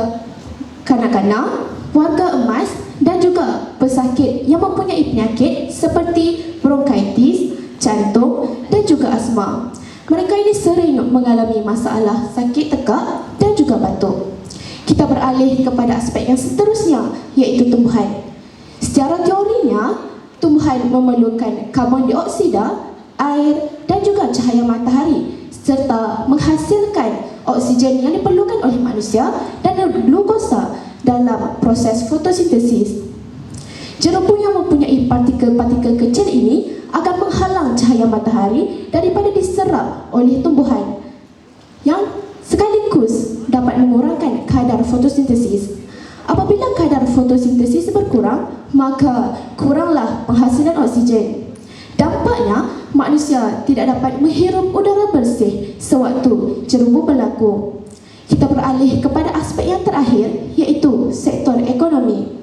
kanak-kanak, warga emas dan juga pesakit yang mempunyai penyakit seperti bronkitis, jantung dan juga asma. Mereka ini sering mengalami masalah sakit tekak dan juga batuk. Kita beralih kepada aspek yang seterusnya, iaitu tumbuhan. Secara teorinya, tumbuhan memerlukan karbon dioksida, air dan juga cahaya matahari serta menghasilkan oksigen yang diperlukan oleh manusia dan glukosa dalam proses fotosintesis. Jerubu yang mempunyai partikel-partikel kecil ini akan menghalang cahaya matahari daripada diserap oleh tumbuhan yang sekaligus dapat mengurangkan kadar fotosintesis. Apabila kadar fotosintesis berkurang, maka kuranglah penghasilan oksigen. Dampaknya, manusia tidak dapat menghirup udara bersih sewaktu jerubu berlaku. Kita beralih kepada aspek yang terakhir, iaitu sektor ekonomi.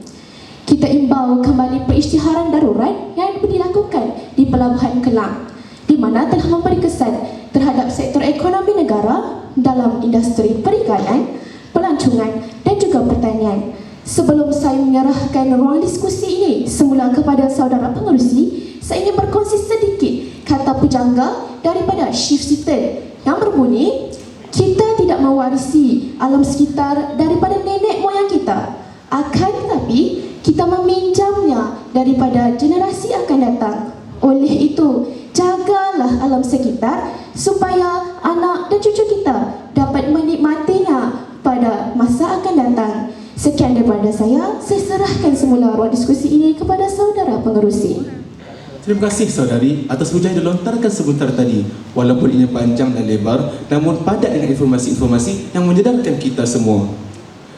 Kita imbau kembali perisytiharan darurat yang dilakukan di Pelabuhan Kelang, di mana telah memberi kesan terhadap sektor ekonomi negara dalam industri perikanan, pelancongan dan juga pertanian. Sebelum saya menyerahkan ruang diskusi ini semula kepada saudara pengerusi, saya ingin berkongsi sedikit kata pujangga daripada Chief Seaton yang berbunyi, kita tidak mewarisi alam sekitar daripada nenek moyang kita, akan tetapi kita meminjamnya daripada generasi akan datang. Oleh itu, jagalah alam sekitar supaya anak dan cucu kita dapat menikmatinya pada masa akan datang. Sekian daripada saya serahkan semula ruang diskusi ini kepada saudara pengerusi.
Terima kasih saudari atas hujah yang dilontarkan sebentar tadi. Walaupun ini panjang dan lebar, namun padat dengan informasi-informasi yang menyedarkan kita semua.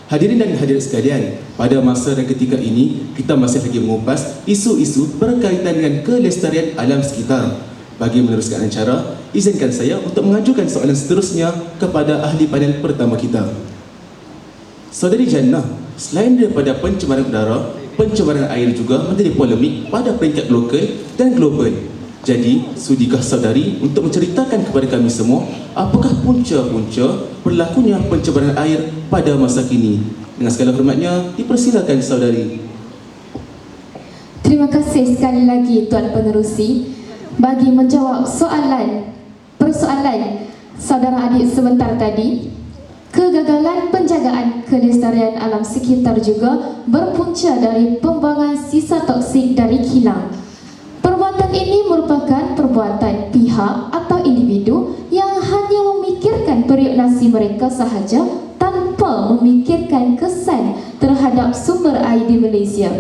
Hadirin dan hadirat sekalian, pada masa dan ketika ini, kita masih lagi mengupas isu-isu berkaitan dengan kelestarian alam sekitar. Bagi meneruskan acara, izinkan saya untuk mengajukan soalan seterusnya kepada ahli panel pertama kita. Saudari Jannah, selain daripada pencemaran udara, pencemaran air juga menjadi polemik pada peringkat lokal dan global. Jadi, sudikah saudari untuk menceritakan kepada kami semua apakah punca-punca berlakunya pencemaran air pada masa kini? Dengan segala hormatnya, dipersilakan saudari.
Terima kasih sekali lagi Tuan Pengerusi bagi menjawab persoalan saudara adik sebentar tadi. Kegagalan penjagaan kelestarian alam sekitar juga berpunca dari pembuangan sisa toksik dari kilang. Perbuatan ini merupakan perbuatan pihak atau individu yang hanya memikirkan periuk nasi mereka sahaja tanpa memikirkan kesan terhadap sumber air di Malaysia.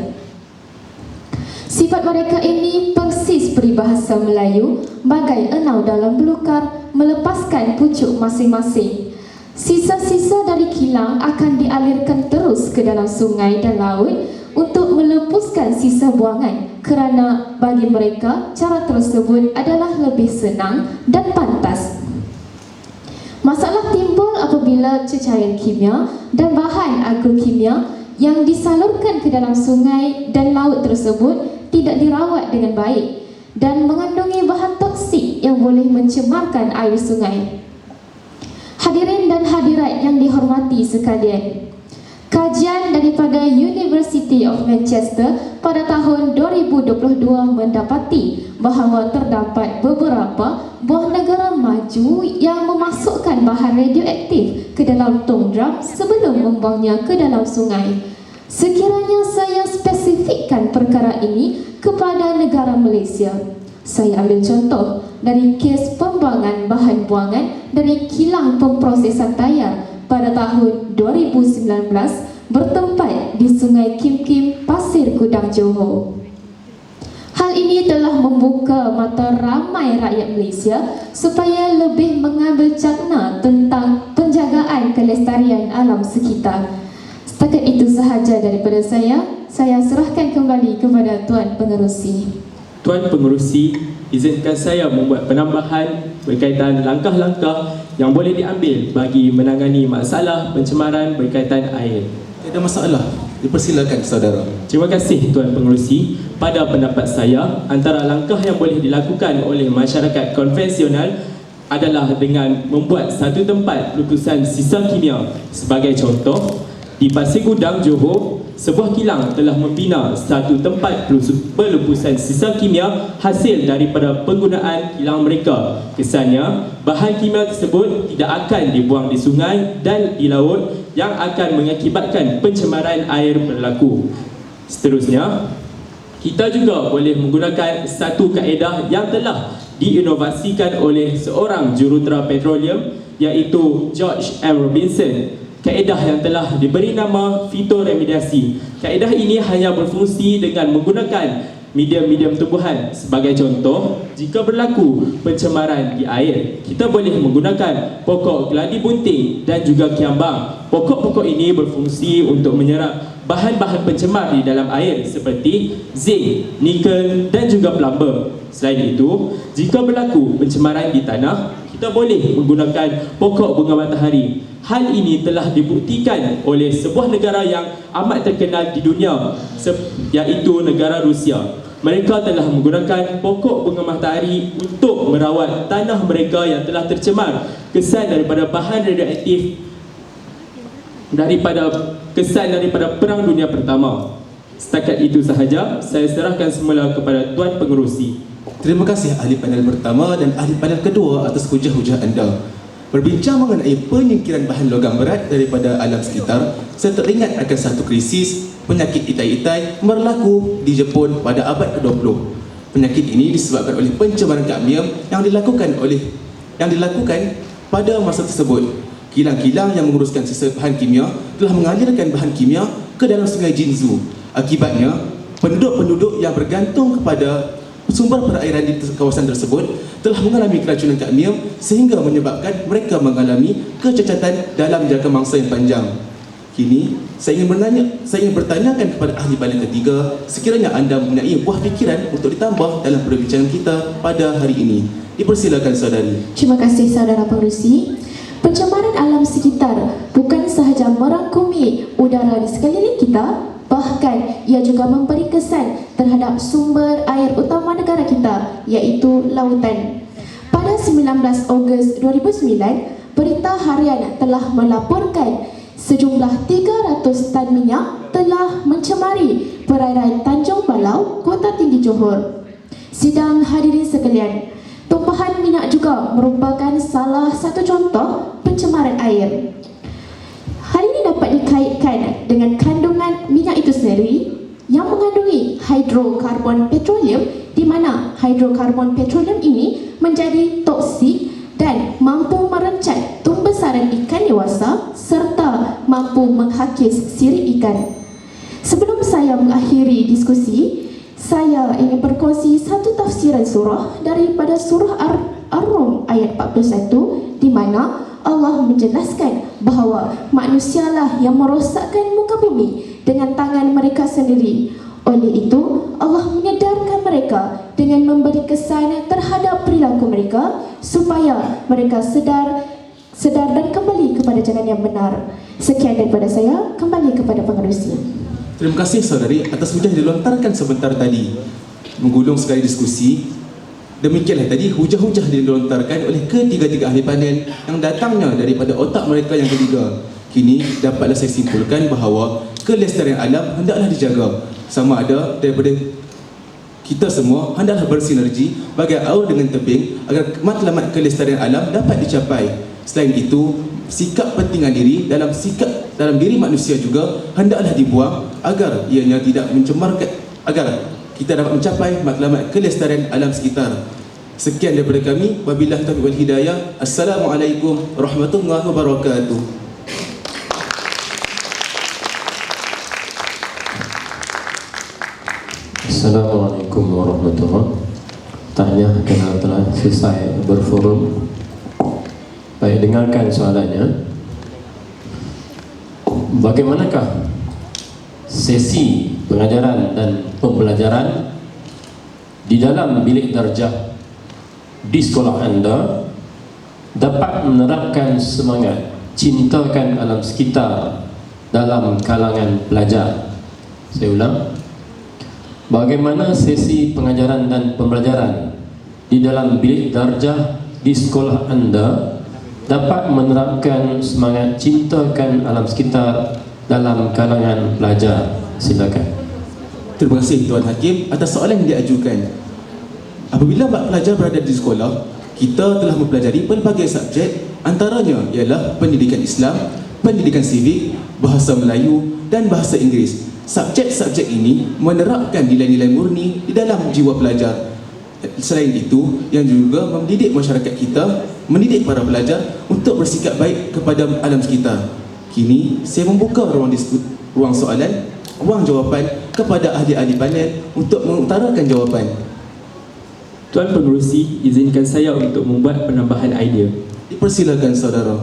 Sifat mereka ini persis peribahasa Melayu, bagai enau dalam belukar melepaskan pucuk masing-masing. Sisa-sisa dari kilang akan dialirkan terus ke dalam sungai dan laut untuk melepaskan sisa buangan kerana bagi mereka cara tersebut adalah lebih senang dan pantas. Masalah timbul apabila cecair kimia dan bahan agrokimia yang disalurkan ke dalam sungai dan laut tersebut tidak dirawat dengan baik dan mengandungi bahan toksik yang boleh mencemarkan air sungai. Hadirin dan hadirat yang dihormati sekalian, kajian daripada University of Manchester pada tahun 2022 mendapati bahawa terdapat beberapa buah negara maju laju yang memasukkan bahan radioaktif ke dalam tong drum sebelum membuangnya ke dalam sungai. Sekiranya saya spesifikkan perkara ini kepada negara Malaysia, saya ambil contoh dari kes pembuangan bahan buangan dari kilang pemprosesan tayar pada tahun 2019 bertempat di Sungai Kim Kim, Pasir Gudang, Johor. Hal ini telah membuka mata ramai rakyat Malaysia supaya lebih mengambil cakna tentang penjagaan kelestarian alam sekitar. Setakat itu sahaja daripada saya serahkan kembali kepada Tuan Pengerusi.
Tuan Pengerusi, izinkan saya membuat penambahan berkaitan langkah-langkah yang boleh diambil bagi menangani masalah pencemaran berkaitan air.
Tidak ada masalah. Dipersilakan saudara.
Terima kasih Tuan Pengerusi. Pada pendapat saya, antara langkah yang boleh dilakukan oleh masyarakat konvensional adalah dengan membuat satu tempat pelupusan sisa kimia. Sebagai contoh, di Pasir Gudang, Johor, sebuah kilang telah membina satu tempat pelupusan sisa kimia hasil daripada penggunaan kilang mereka. Kesannya, bahan kimia tersebut tidak akan dibuang di sungai dan di laut yang akan mengakibatkan pencemaran air berlaku. Seterusnya, kita juga boleh menggunakan satu kaedah yang telah diinovasikan oleh seorang jurutera petroleum, iaitu George M. Robinson. Kaedah yang telah diberi nama fitoremediasi. Kaedah ini hanya berfungsi dengan menggunakan medium-medium tumbuhan. Sebagai contoh, jika berlaku pencemaran di air, kita boleh menggunakan pokok geladi bunting dan juga kiambang. Pokok-pokok ini berfungsi untuk menyerap bahan-bahan pencemar di dalam air seperti zinc, nikel dan juga plumber. Selain itu, jika berlaku pencemaran di tanah, kita boleh menggunakan pokok bunga matahari. Hal ini telah dibuktikan oleh sebuah negara yang amat terkenal di dunia, iaitu negara Rusia. Mereka telah menggunakan pokok bunga matahari untuk merawat tanah mereka yang telah tercemar kesan daripada bahan radioaktif daripada Perang Dunia Pertama. Setakat itu sahaja, saya serahkan semula kepada Tuan Pengerusi.
Terima kasih ahli panel pertama dan ahli panel kedua atas hujah-hujah anda. Berbincang mengenai penyingkiran bahan logam berat daripada alam sekitar, saya teringat akan satu krisis penyakit itai-itai berlaku di Jepun pada abad ke-20. Penyakit ini disebabkan oleh pencemaran kadmium yang dilakukan pada masa tersebut. Kilang-kilang yang menguruskan sisa bahan kimia telah mengalirkan bahan kimia ke dalam sungai Jinzu. Akibatnya, penduduk-penduduk yang bergantung kepada sumber perairan di kawasan tersebut telah mengalami keracunan kadmium sehingga menyebabkan mereka mengalami kecacatan dalam jangka mangsa yang panjang. Kini, saya ingin bertanyakan kepada ahli panel ketiga, sekiranya anda mempunyai buah fikiran untuk ditambah dalam perbincangan kita pada hari ini. Dipersilakan saudari.
Terima kasih saudara Pengerusi. Pencemaran alam sekitar bukan sahaja merangkumi udara di sekeliling kita, bahkan ia juga memberi kesan terhadap sumber air utama negara kita, iaitu lautan. Pada 19 Ogos 2009, Berita Harian telah melaporkan sejumlah 300 tan minyak telah mencemari perairan Tanjung Balau, Kota Tinggi Johor. Sidang hadirin sekalian, tumpahan minyak juga merupakan salah satu contoh pencemaran air. Hal ini dapat dikaitkan dengan kandungan minyak itu sendiri yang mengandungi hidrokarbon petroleum, di mana hidrokarbon petroleum ini menjadi toksik dan mampu merencat tumbesaran ikan dewasa serta mampu menghakis sirip ikan. Sebelum saya mengakhiri diskusi, saya ingin berkongsi satu tafsiran surah daripada surah Ar-Rum ayat 41, di mana Allah menjelaskan bahawa manusialah yang merosakkan muka bumi dengan tangan mereka sendiri. Oleh itu, Allah menyedarkan mereka dengan memberi kesan terhadap perilaku mereka supaya mereka sedar dan kembali kepada jalan yang benar. Sekian daripada saya, kembali kepada pengerusi.
Terima kasih saudari atas hujah yang dilontarkan sebentar tadi. Menggulung sekali diskusi. Demikianlah tadi hujah-hujah yang dilontarkan oleh ketiga-tiga ahli panel yang datangnya daripada otak mereka yang ketiga. Kini dapatlah saya simpulkan bahawa kelestarian alam hendaklah dijaga, sama ada daripada kita semua hendaklah bersinergi bagai aur dengan tebing agar matlamat kelestarian alam dapat dicapai. Selain itu, sikap pentingan diri dalam diri manusia juga hendaklah dibuang agar ianya tidak mencemarkan, agar kita dapat mencapai matlamat kelestarian alam sekitar. Sekian daripada kami. Wabillahi taufiq wal hidayah. Assalamualaikum warahmatullahi wabarakatuh.
Assalamualaikum warahmatullahi wabarakatuh. Tanya kerana telah selesai berforum. Baik, dengarkan soalannya. Bagaimanakah sesi pengajaran dan pembelajaran di dalam bilik darjah di sekolah anda dapat menerapkan semangat cintakan alam sekitar dalam kalangan pelajar? Saya ulang. Bagaimana sesi pengajaran dan pembelajaran di dalam bilik darjah di sekolah anda dapat menerapkan semangat cintakan alam sekitar dalam kalangan pelajar? Silakan.
Terima kasih Tuan Hakim atas soalan yang diajukan. Apabila pelajar berada di sekolah, kita telah mempelajari pelbagai subjek, antaranya ialah pendidikan Islam, pendidikan sivik, bahasa Melayu dan bahasa Inggeris. Subjek-subjek ini menerapkan nilai-nilai murni di dalam jiwa pelajar. Selain itu, yang juga mendidik masyarakat kita, mendidik para pelajar untuk bersikap baik kepada alam sekitar. Kini, saya membuka ruang soalan, ruang jawapan kepada ahli-ahli panel untuk mengutarakan jawapan.
Tuan Pengerusi, izinkan saya untuk membuat penambahan idea.
Dipersilakan saudara.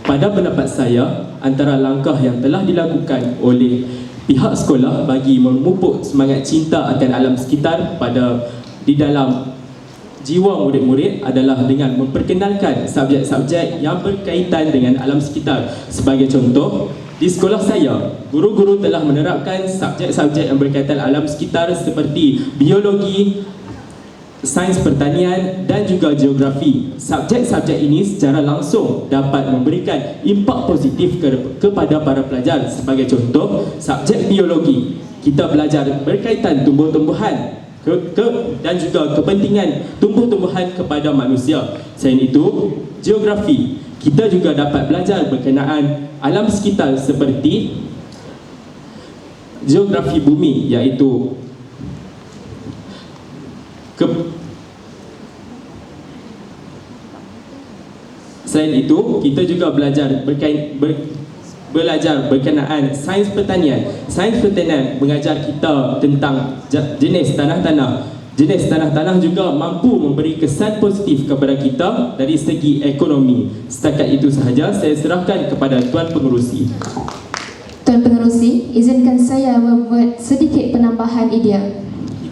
Pada pendapat saya, antara langkah yang telah dilakukan oleh pihak sekolah bagi memupuk semangat cinta akan alam sekitar di dalam jiwa murid-murid adalah dengan memperkenalkan subjek-subjek yang berkaitan dengan alam sekitar. Sebagai contoh, di sekolah saya, guru-guru telah menerapkan subjek-subjek yang berkaitan alam sekitar seperti biologi, sains pertanian dan juga geografi. Subjek-subjek ini secara langsung dapat memberikan impak positif kepada para pelajar. Sebagai contoh, subjek biologi, kita belajar berkaitan tumbuh-tumbuhan dan juga kepentingan tumbuh-tumbuhan kepada manusia. Selain itu, geografi, kita juga dapat belajar berkenaan alam sekitar seperti geografi bumi, iaitu selain itu, kita juga belajar berkenaan sains pertanian. Sains pertanian mengajar kita tentang jenis tanah-tanah. Jenis tanah-tanah juga mampu memberi kesan positif kepada kita dari segi ekonomi. Setakat itu sahaja, saya serahkan kepada Tuan Pengerusi.
Tuan Pengerusi, izinkan saya membuat sedikit penambahan idea.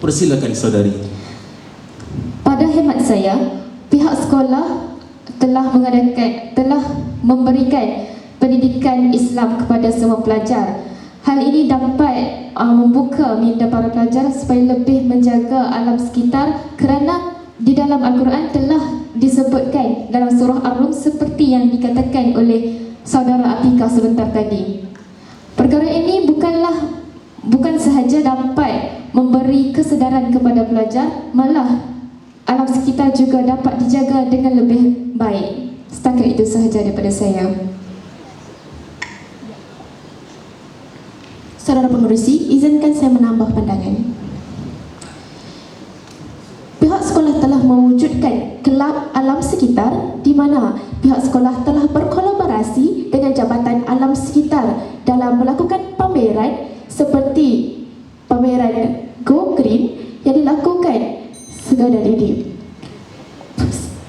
Persilakan saudari.
Pada hemat saya, pihak sekolah telah memberikan pendidikan Islam kepada semua pelajar. Hal ini dapat membuka minda para pelajar supaya lebih menjaga alam sekitar, kerana di dalam Al-Quran telah disebutkan dalam surah Ar-Rum seperti yang dikatakan oleh saudara Atika sebentar tadi. Perkara ini bukan sahaja dapat memberi kesedaran kepada pelajar, malah alam sekitar juga dapat dijaga dengan lebih baik. Setakat itu sahaja daripada saya.
Saudara Pengerusi, izinkan saya menambah pandangan. Pihak sekolah telah mewujudkan kelab alam sekitar di mana pihak sekolah telah berkolaborasi dengan Jabatan Alam Sekitar dalam melakukan pameran seperti pameran Go Green yang dilakukan sekadar ini.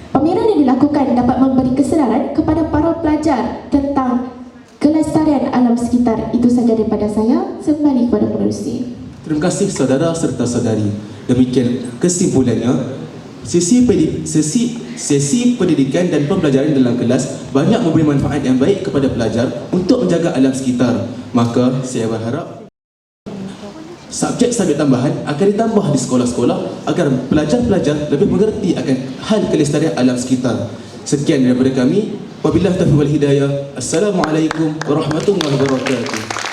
Pameran yang dilakukan dapat memberi kesedaran kepada para pelajar tentang kelestarian alam sekitar. Itu sahaja daripada saya. Kembali kepada Pengerusi.
Terima kasih saudara serta saudari. Demikian kesimpulannya, sesi pendidikan dan pembelajaran dalam kelas banyak memberi manfaat yang baik kepada pelajar untuk menjaga alam sekitar. Maka saya berharap subjek-subjek tambahan akan ditambah di sekolah-sekolah agar pelajar-pelajar lebih mengerti akan hal kelestarian alam sekitar. Sekian daripada kami. Wabillahi taufiq wal hidayah. Assalamualaikum warahmatullahi wabarakatuh.